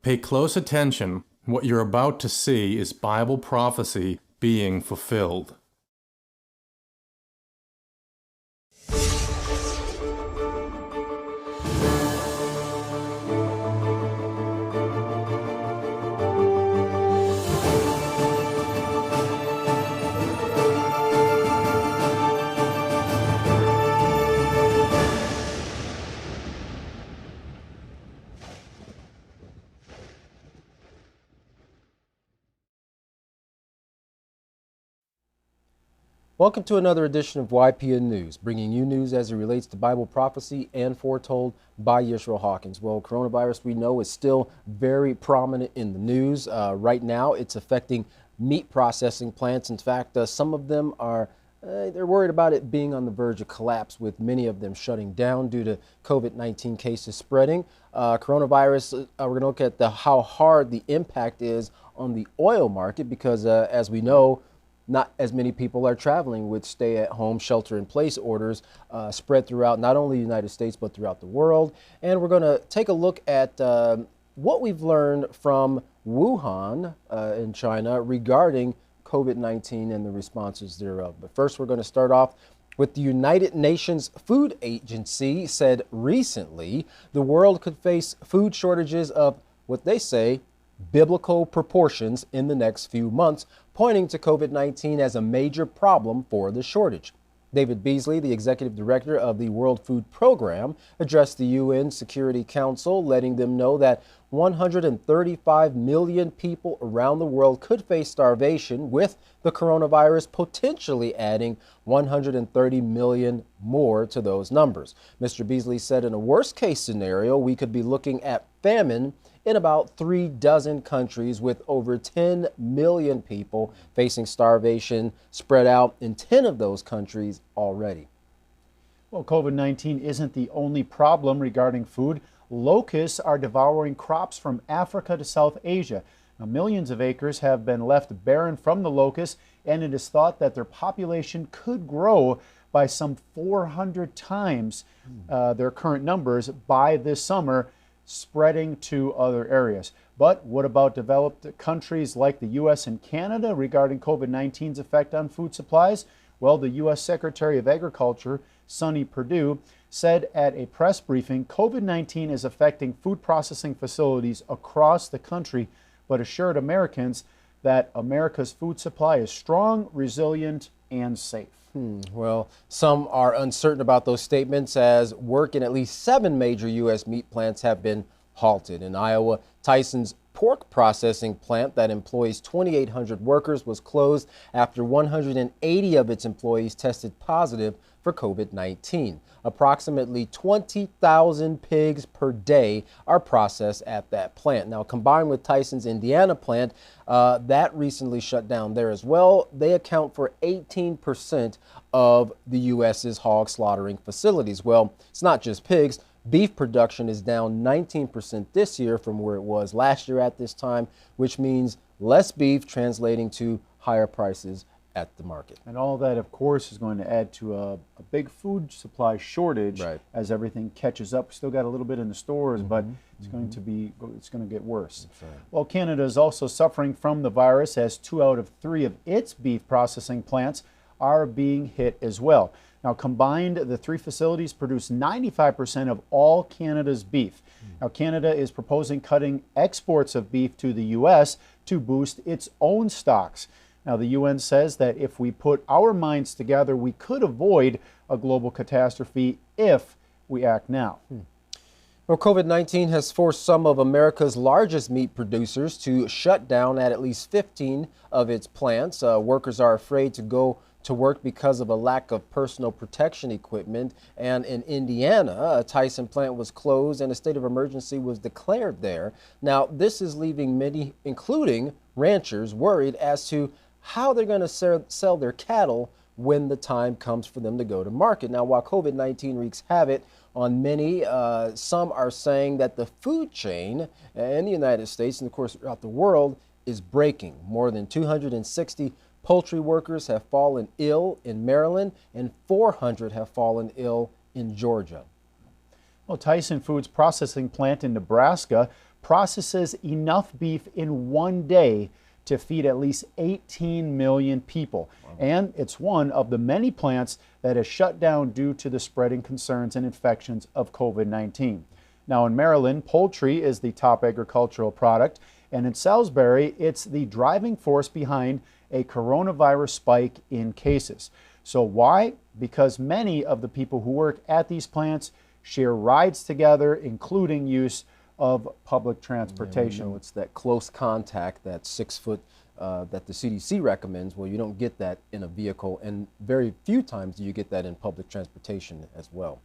Pay close attention. What you're about to see is Bible prophecy being fulfilled. Welcome to another edition of YPN News, bringing you news as it relates to Bible prophecy and foretold by Yisrael Hawkins. Well, coronavirus, we know, is still very prominent in the news. Right now, it's affecting meat processing plants. In fact, some of them are they're worried about it being on the verge of collapse, with many of them shutting down due to COVID-19 cases spreading. Coronavirus, we're going to look at how hard the impact is on the oil market because, as we know, not as many people are traveling with stay-at-home, shelter-in-place orders spread throughout not only the United States but throughout the world. And we're going to take a look at what we've learned from Wuhan in China regarding COVID-19 and the responses thereof. But first, we're going to start off with the United Nations Food Agency said recently the world could face food shortages of what they say biblical proportions in the next few months, pointing to COVID-19 as a major problem for the shortage. David Beasley, the executive director of the World Food Program, addressed the UN Security Council, letting them know that 135 million people around the world could face starvation, with the coronavirus potentially adding 130 million more to those numbers. Mr. Beasley said in a worst-case scenario, we could be looking at famine in about 36 countries, with over 10 million people facing starvation spread out in 10 of those countries already. Well, COVID-19 isn't the only problem regarding food. Locusts are devouring crops from Africa to South Asia. Now, millions of acres have been left barren from the locusts, and it is thought that their population could grow by some 400 times their current numbers by this summer, spreading to other areas. But what about developed countries like the U.S. and Canada regarding COVID-19's effect on food supplies? Well, the U.S. Secretary of Agriculture, Sonny Perdue, said at a press briefing, COVID-19 is affecting food processing facilities across the country, but assured Americans that America's food supply is strong, resilient, and safe. Well, some are uncertain about those statements, as work in at least 7 major U.S. meat plants have been halted. In Iowa, Tyson's pork processing plant that employs 2,800 workers was closed after 180 of its employees tested positive for COVID-19. Approximately 20,000 pigs per day are processed at that plant. Now, combined with Tyson's Indiana plant, that recently shut down there as well, they account for 18% of the U.S.'s hog slaughtering facilities. Well, it's not just pigs. Beef production is down 19% this year from where it was last year at this time, which means less beef, translating to higher prices at the market. And all of that, of course, is going to add to a big food supply shortage as everything catches up. Still got a little bit in the stores, but it's going to get worse. Well, Canada is also suffering from the virus, as 2 out of 3 of its beef processing plants are being hit as well. Now, combined, the 3 facilities produce 95% of all Canada's beef. Now, Canada is proposing cutting exports of beef to the U.S. to boost its own stocks. Now, the UN says that if we put our minds together, we could avoid a global catastrophe if we act now. Well, COVID-19 has forced some of America's largest meat producers to shut down at least 15 of its plants. Workers are afraid to go to work because of a lack of personal protection equipment. And in Indiana, a Tyson plant was closed and a state of emergency was declared there. Now, this is leaving many, including ranchers, worried as to how they're going to sell their cattle when the time comes for them to go to market. Now, while COVID-19 wreaks havoc on many, some are saying that the food chain in the United States and, of course, throughout the world is breaking. More than 260 poultry workers have fallen ill in Maryland, and 400 have fallen ill in Georgia. Well, Tyson Foods processing plant in Nebraska processes enough beef in one day to feed at least 18 million people. Wow. And it's one of the many plants that has shut down due to the spreading concerns and infections of COVID-19. Now in Maryland, poultry is the top agricultural product, and in Salisbury, it's the driving force behind a coronavirus spike in cases. So why? Because many of the people who work at these plants share rides together, including use of public transportation. Yeah, it's that close contact, that 6 foot that the CDC recommends. Well, you don't get that in a vehicle, and very few times do you get that in public transportation as well.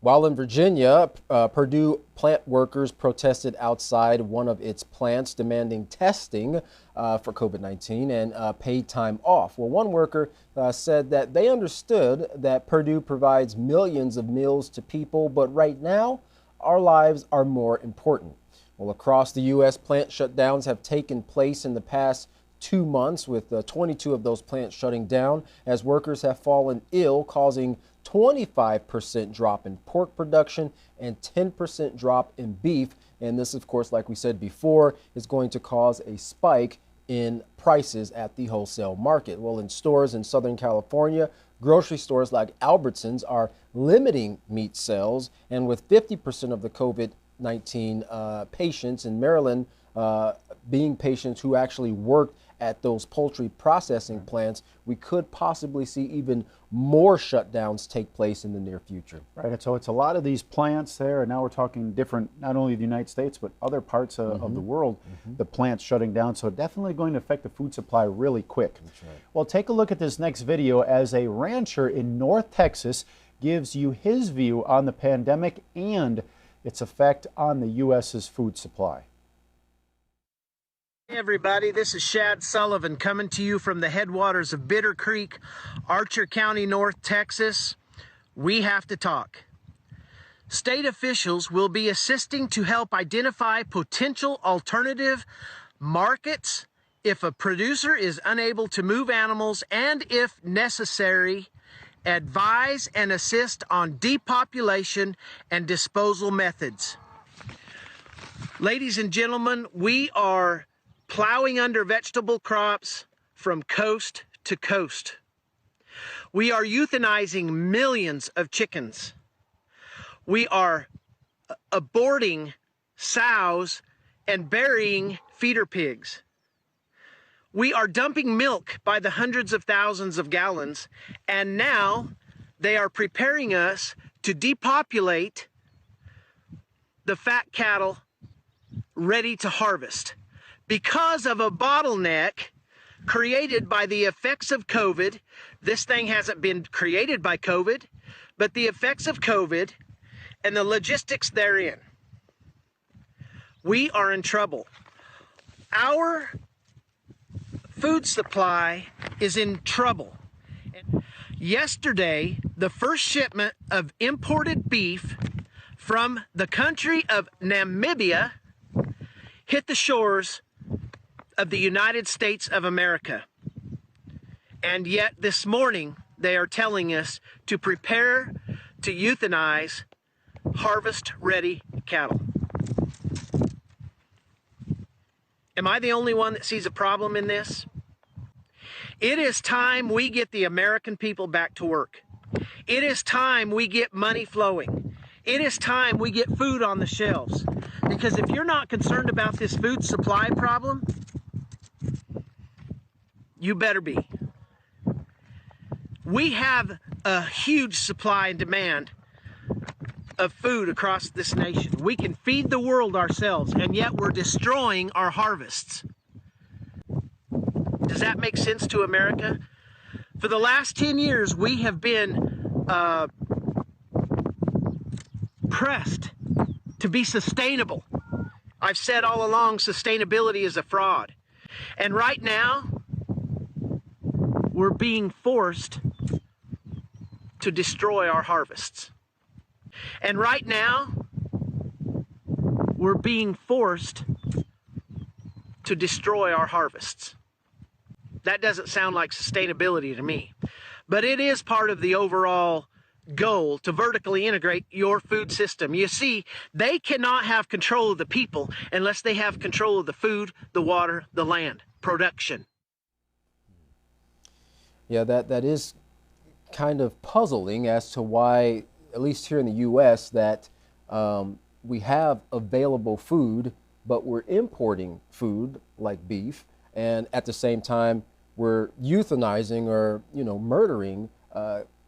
While in Virginia, Purdue plant workers protested outside one of its plants demanding testing for COVID-19 and paid time off. Well, one worker said that they understood that Purdue provides millions of meals to people, but right now, our lives are more important. Well, across the U.S., plant shutdowns have taken place in the past 2 months, with 22 of those plants shutting down as workers have fallen ill, causing 25% drop in pork production and 10% drop in beef. And this, of course, like we said before, is going to cause a spike in prices at the wholesale market. Well, in stores in Southern California, grocery stores like Albertsons are limiting meat sales, and with 50% of the COVID-19 patients in Maryland being patients who actually worked at those poultry processing plants, we could possibly see even more shutdowns take place in the near future. Right, so it's a lot of these plants there, and now we're talking different, not only the United States, but other parts of the world, the plants shutting down, so definitely going to affect the food supply really quick. That's right. Well, take a look at this next video as a rancher in North Texas gives you his view on the pandemic and its effect on the U.S.'s food supply. Hey everybody, this is Shad Sullivan coming to you from the headwaters of Bitter Creek, Archer County, North Texas. We have to talk. State officials will be assisting to help identify potential alternative markets if a producer is unable to move animals, and if necessary, advise and assist on depopulation and disposal methods. Ladies and gentlemen, we are plowing under vegetable crops from coast to coast. We are euthanizing millions of chickens. We are aborting sows and burying feeder pigs. We are dumping milk by the hundreds of thousands of gallons, and now they are preparing us to depopulate the fat cattle ready to harvest because of a bottleneck created by the effects of COVID. This thing hasn't been created by COVID, but the effects of COVID and the logistics therein. We are in trouble. Our food supply is in trouble. Yesterday, the first shipment of imported beef from the country of Namibia hit the shores of the United States of America. And yet this morning, they are telling us to prepare to euthanize harvest-ready cattle. Am I the only one that sees a problem in this? It is time we get the American people back to work. It is time we get money flowing. It is time we get food on the shelves. Because if you're not concerned about this food supply problem, you better be. We have a huge supply and demand of food across this nation. We can feed the world ourselves, and yet we're destroying our harvests. Does that make sense to America? For the last 10 years, we have been pressed to be sustainable. I've said all along, sustainability is a fraud. And right now, we're being forced to destroy our harvests. And right now, we're being forced to destroy our harvests. That doesn't sound like sustainability to me, but it is part of the overall goal to vertically integrate your food system. You see, they cannot have control of the people unless they have control of the food, the water, the land, production. Yeah, that is kind of puzzling as to why, at least here in the U.S., that we have available food, but we're importing food like beef, and at the same time we're euthanizing or murdering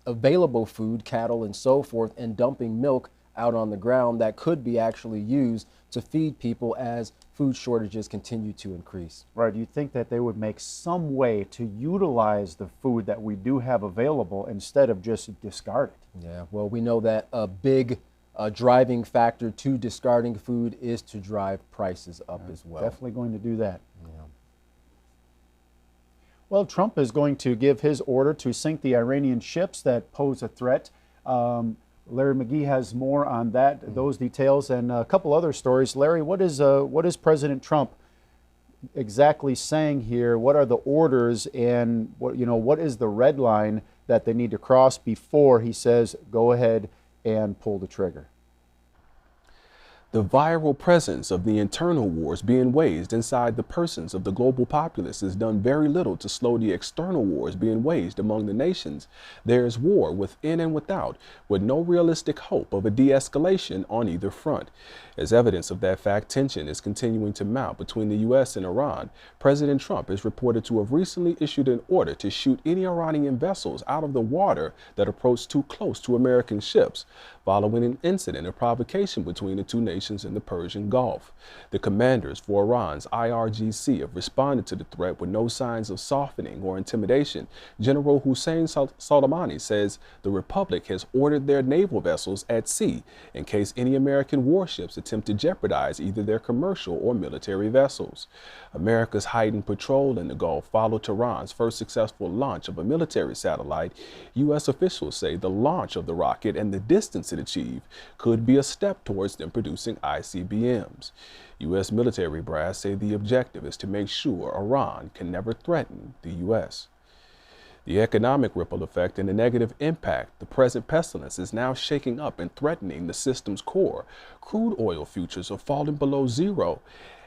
available food, cattle and so forth, and dumping milk out on the ground that could be actually used to feed people as food shortages continue to increase. Right. You think that they would make some way to utilize the food that we do have available instead of just discard it? Yeah, well, we know that a big driving factor to discarding food is to drive prices up as well. Definitely going to do that. Yeah. Well, Trump is going to give his order to sink the Iranian ships that pose a threat. Larry McGee has more on that, those details, and a couple other stories. Larry, what is President Trump exactly saying here? What are the orders, and what is the red line that they need to cross before he says go ahead and pull the trigger? The viral presence of the internal wars being waged inside the persons of the global populace has done very little to slow the external wars being waged among the nations. There is war within and without, with no realistic hope of a de-escalation on either front. As evidence of that fact, tension is continuing to mount between the U.S. and Iran. President Trump is reported to have recently issued an order to shoot any Iranian vessels out of the water that approach too close to American ships, following an incident of provocation between the two nations in the Persian Gulf. The commanders for Iran's IRGC have responded to the threat with no signs of softening or intimidation. General Hussein Soleimani says the Republic has ordered their naval vessels at sea in case any American warships attempt to jeopardize either their commercial or military vessels. America's heightened patrol in the Gulf followed Tehran's first successful launch of a military satellite. U.S. officials say the launch of the rocket and the distance it achieved could be a step towards them producing ICBMs. U.S. military brass say the objective is to make sure Iran can never threaten the U.S. The economic ripple effect and the negative impact the present pestilence is now shaking up and threatening the system's core. Crude oil futures are falling below zero,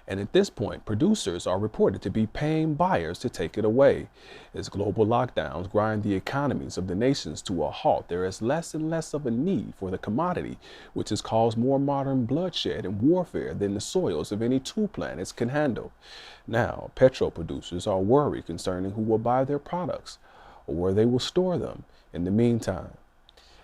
and at this point, producers are reported to be paying buyers to take it away. As global lockdowns grind the economies of the nations to a halt, there is less and less of a need for the commodity, which has caused more modern bloodshed and warfare than the soils of any two planets can handle. Now, petrol producers are worried concerning who will buy their products or where they will store them in the meantime.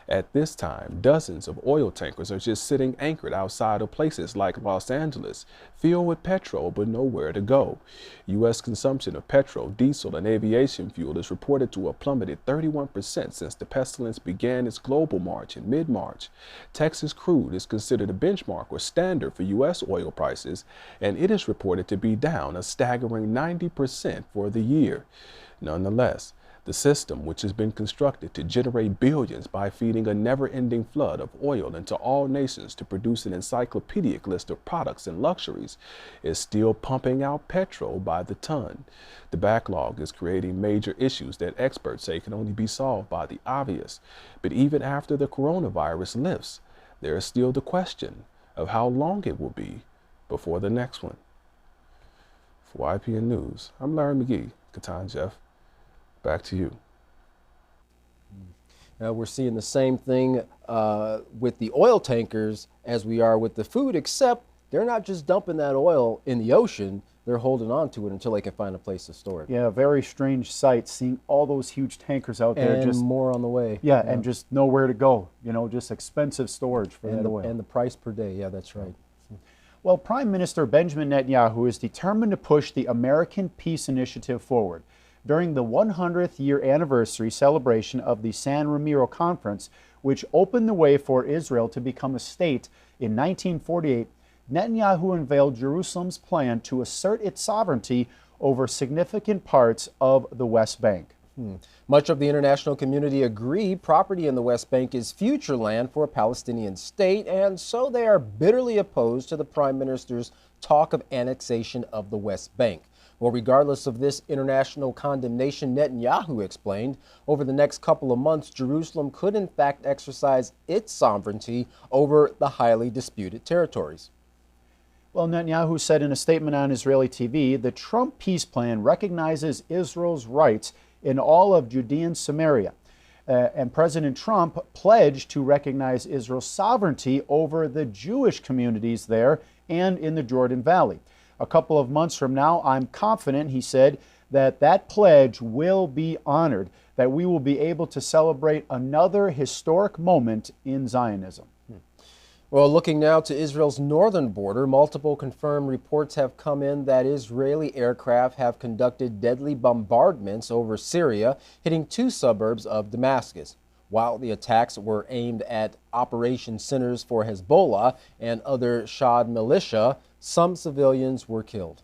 At this time, dozens of oil tankers are just sitting anchored outside of places like Los Angeles, filled with petrol but nowhere to go. U.S. consumption of petrol, diesel, and aviation fuel is reported to have plummeted 31% since the pestilence began its global march in mid-March. Texas crude is considered a benchmark or standard for U.S. oil prices, and it is reported to be down a staggering 90% for the year. Nonetheless, the system, which has been constructed to generate billions by feeding a never-ending flood of oil into all nations to produce an encyclopedic list of products and luxuries, is still pumping out petrol by the ton. The backlog is creating major issues that experts say can only be solved by the obvious. But even after the coronavirus lifts, there is still the question of how long it will be before the next one. For YPN News, I'm Larry McGee, Katan Jeff. Back to you. We're seeing the same thing with the oil tankers as we are with the food, except they're not just dumping that oil in the ocean. They're holding on to it until they can find a place to store it. Yeah, very strange sight, seeing all those huge tankers out there. And just more on the way. Yeah, and just nowhere to go. Just expensive storage for that oil. And the price per day. Yeah, that's right. Well, Prime Minister Benjamin Netanyahu is determined to push the American Peace Initiative forward. During the 100th year anniversary celebration of the San Ramiro Conference, which opened the way for Israel to become a state in 1948, Netanyahu unveiled Jerusalem's plan to assert its sovereignty over significant parts of the West Bank. Much of the international community agree property in the West Bank is future land for a Palestinian state, and so they are bitterly opposed to the Prime Minister's talk of annexation of the West Bank. Well, regardless of this international condemnation, Netanyahu explained, over the next couple of months, Jerusalem could in fact exercise its sovereignty over the highly disputed territories. Well, Netanyahu said in a statement on Israeli TV, the Trump peace plan recognizes Israel's rights in all of Judea and Samaria. And President Trump pledged to recognize Israel's sovereignty over the Jewish communities there and in the Jordan Valley. A couple of months from now, I'm confident, he said, that that pledge will be honored, that we will be able to celebrate another historic moment in Zionism. Well, looking now to Israel's northern border, multiple confirmed reports have come in that Israeli aircraft have conducted deadly bombardments over Syria, hitting 2 suburbs of Damascus. While the attacks were aimed at operation centers for Hezbollah and other Shia militia, some civilians were killed.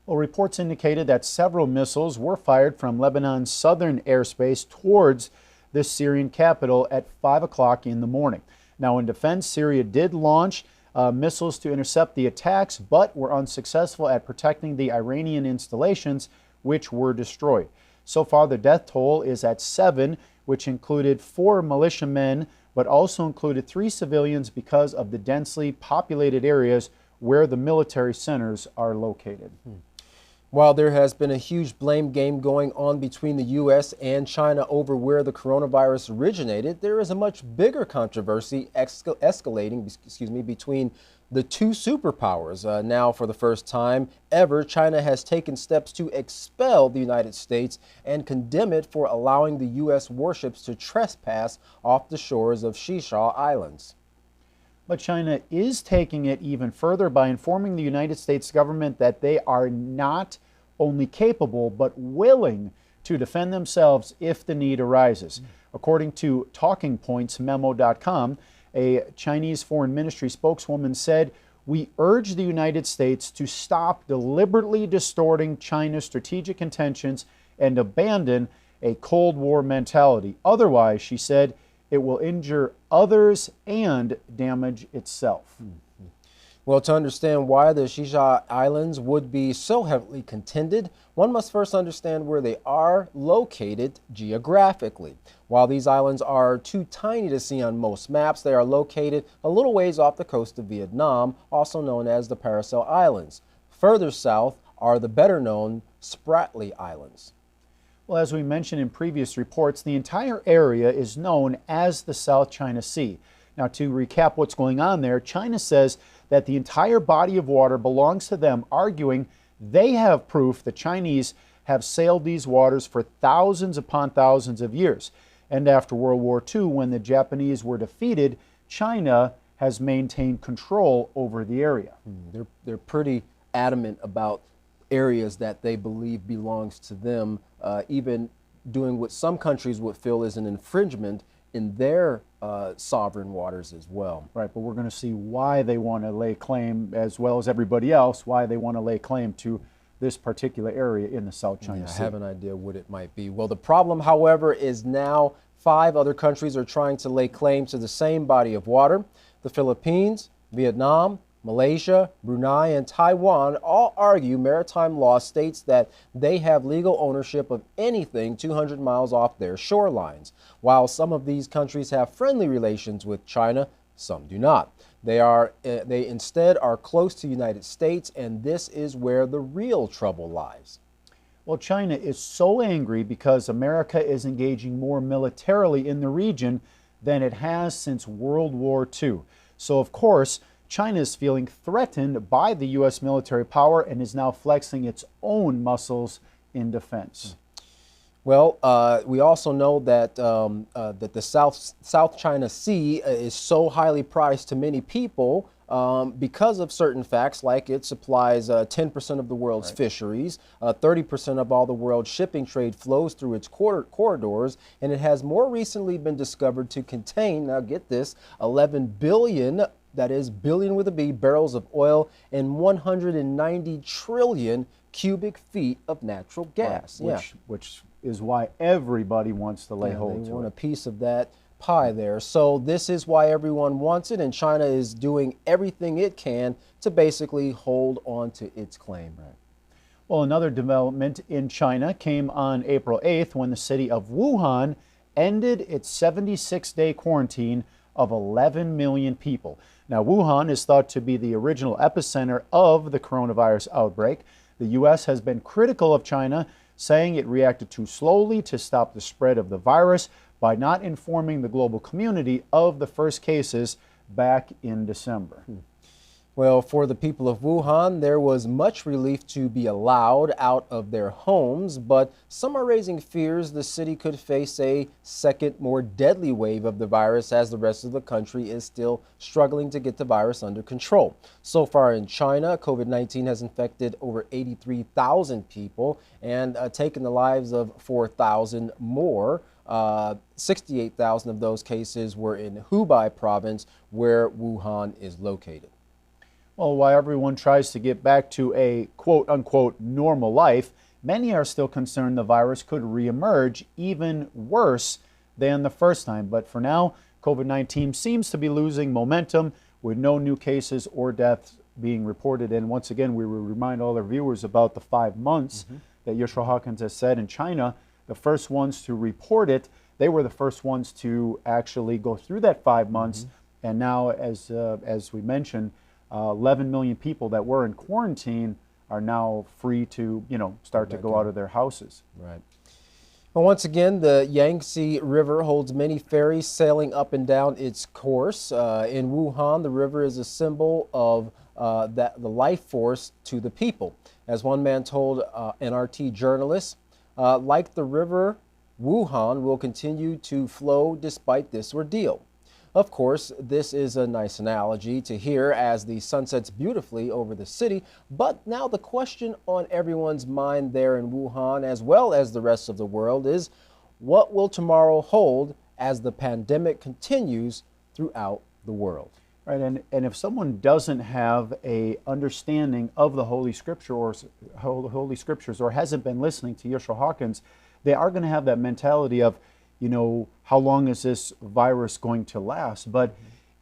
Well, reports indicated that several missiles were fired from Lebanon's southern airspace towards the Syrian capital at 5 o'clock in the morning. Now, in defense, Syria did launch missiles to intercept the attacks, but were unsuccessful at protecting the Iranian installations, which were destroyed. So far, the death toll is at 7, which included 4 militiamen, but also included 3 civilians because of the densely populated areas where the military centers are located. While there has been a huge blame game going on between the U.S. and China over where the coronavirus originated, there is a much bigger controversy escalating between the 2 superpowers. Now, for the first time ever, China has taken steps to expel the United States and condemn it for allowing the U.S. warships to trespass off the shores of Seychelles Islands. But China is taking it even further by informing the United States government that they are not only capable but willing to defend themselves if the need arises. According to TalkingPointsMemo.com, a Chinese Foreign Ministry spokeswoman said, "We urge the United States to stop deliberately distorting China's strategic intentions and abandon a Cold War mentality. Otherwise," she said, "it will injure others and damage itself." Well, to understand why the Seychelles Islands would be so heavily contended, one must first understand where they are located geographically. While these islands are too tiny to see on most maps, they are located a little ways off the coast of Vietnam, also known as the Paracel Islands. Further south are the better-known Spratly Islands. Well, as we mentioned in previous reports, the entire area is known as the South China Sea. Now, to recap what's going on there, China says that the entire body of water belongs to them, arguing they have proof the Chinese have sailed these waters for thousands upon thousands of years. And after World War II, when the Japanese were defeated, China has maintained control over the area. They're pretty adamant about areas that they believe belongs to them, even doing what some countries would feel is an infringement in their sovereign waters as well. Right, but we're going to see why they want to lay claim, as well as everybody else, why they want to lay claim to this particular area in the South China Sea. I have an idea what it might be. Well, the problem, however, is now 5 other countries are trying to lay claim to the same body of water. The Philippines, Vietnam, Malaysia, Brunei, and Taiwan all argue maritime law states that they have legal ownership of anything 200 miles off their shorelines. While some of these countries have friendly relations with China, some do not. They instead are close to the United States, and this is where the real trouble lies. Well, China is so angry because America is engaging more militarily in the region than it has since World War II. So, of course, China is feeling threatened by the U.S. military power and is now flexing its own muscles in defense. Well, we also know that that the South China Sea is so highly prized to many people because of certain facts, like it supplies 10% of the world's fisheries, 30% of all the world's shipping trade flows through its corridors, and it has more recently been discovered to contain, now get this, 11 billion, that is billion with a B, barrels of oil and 190 trillion cubic feet of natural gas. Which is why everybody wants to lay hold to it. They want a piece of that pie there. So this is why everyone wants it, and China is doing everything it can to basically hold on to its claim. Well, another development in China came on April 8th when the city of Wuhan ended its 76-day quarantine of 11 million people. Now, Wuhan is thought to be the original epicenter of the coronavirus outbreak. The U.S. has been critical of China, saying it reacted too slowly to stop the spread of the virus by not informing the global community of the first cases back in December. Well, for the people of Wuhan, there was much relief to be allowed out of their homes, but some are raising fears the city could face a second, more deadly wave of the virus as the rest of the country is still struggling to get the virus under control. So far in China, COVID-19 has infected over 83,000 people and taken the lives of 4,000 more. 68,000 of those cases were in Hubei province, where Wuhan is located. Well, while everyone tries to get back to a quote-unquote normal life, many are still concerned the virus could reemerge even worse than the first time. But for now, COVID-19 seems to be losing momentum with no new cases or deaths being reported. And once again, we will remind all our viewers about the 5 months that Yeshua Hawkins has said in China, the first ones to report it. They were the first ones to actually go through that 5 months. And now, as we mentioned, 11 million people that were in quarantine are now free to, start to go out of their houses. Right. Well, once again, the Yangtze River holds many ferries sailing up and down its course. In Wuhan, the river is a symbol of the life force to the people. As one man told NRT journalists, like the river, Wuhan will continue to flow despite this ordeal. Of course, this is a nice analogy to hear as the sun sets beautifully over the city, but now the question on everyone's mind there in Wuhan, as well as the rest of the world, is what will tomorrow hold as the pandemic continues throughout the world? Right, and if someone doesn't have a understanding of the Holy Scripture or Holy Scriptures or hasn't been listening to Yeshua Hawkins, they are going to have that mentality of, how long is this virus going to last? But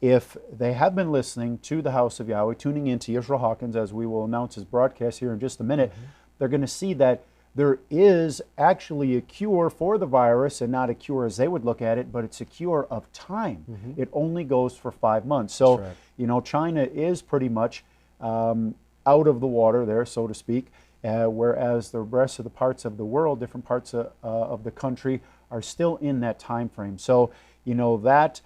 if they have been listening to the House of Yahweh, tuning in to Yeshua Hawkins, as we will announce his broadcast here in just a minute, they're going to see that there is actually a cure for the virus, and not a cure as they would look at it, but it's a cure of time. It only goes for 5 months. So, China is pretty much out of the water there, so to speak, whereas the rest of the parts of the world, different parts of the country, are still in that time frame. So, that,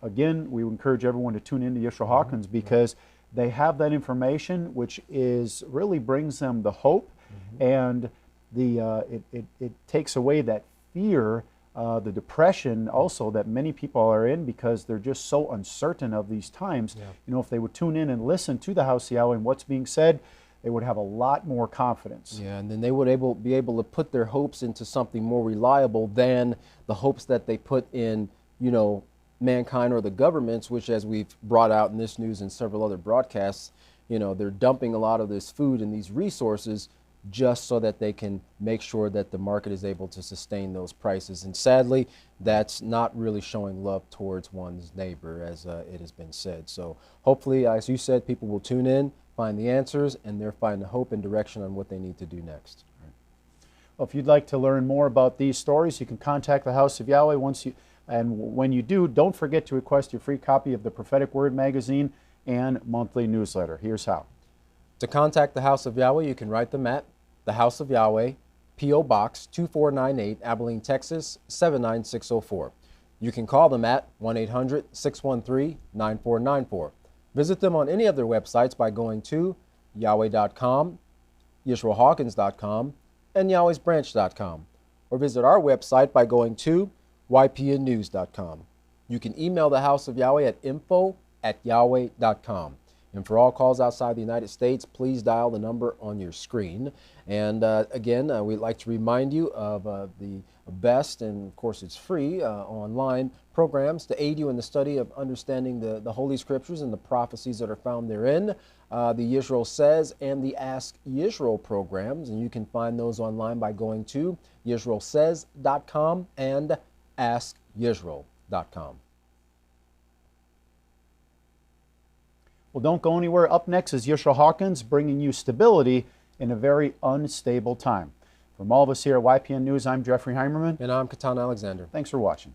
again, we encourage everyone to tune in to Yeshua Hawkins because they have that information, which really brings them the hope, and it takes away that fear, the depression also that many people are in because they're just so uncertain of these times. If they would tune in and listen to the House of Yahweh and what's being said, they would have a lot more confidence. Yeah, and then they would be able to put their hopes into something more reliable than the hopes that they put in, mankind or the governments, which, as we've brought out in this news and several other broadcasts, they're dumping a lot of this food and these resources just so that they can make sure that the market is able to sustain those prices. And sadly, that's not really showing love towards one's neighbor, as it has been said. So hopefully, as you said, people will tune in, find the answers, and they'll find the hope and direction on what they need to do next. Well, if you'd like to learn more about these stories, you can contact the House of Yahweh. When you do, don't forget to request your free copy of the Prophetic Word magazine and monthly newsletter. Here's how. To contact the House of Yahweh, you can write them at the House of Yahweh, P.O. Box 2498, Abilene, Texas 79604. You can call them at 1-800-613-9494. Visit them on any of their websites by going to Yahweh.com, YeshuaHawkins.com, and Yahweh'sBranch.com. Or visit our website by going to YPNnews.com. You can email the House of Yahweh at info@Yahweh.com. And for all calls outside the United States, please dial the number on your screen. And again, we'd like to remind you of the best, and of course it's free, online programs to aid you in the study of understanding the Holy Scriptures and the prophecies that are found therein. The Yisrael Says and the Ask Yisrael programs, and you can find those online by going to YisraelSays.com and AskYisrael.com. Well, don't go anywhere. Up next is Yeshua Hawkins bringing you stability in a very unstable time. From all of us here at YPN News, I'm Jeffrey Heimerman. And I'm Katan Alexander. Thanks for watching.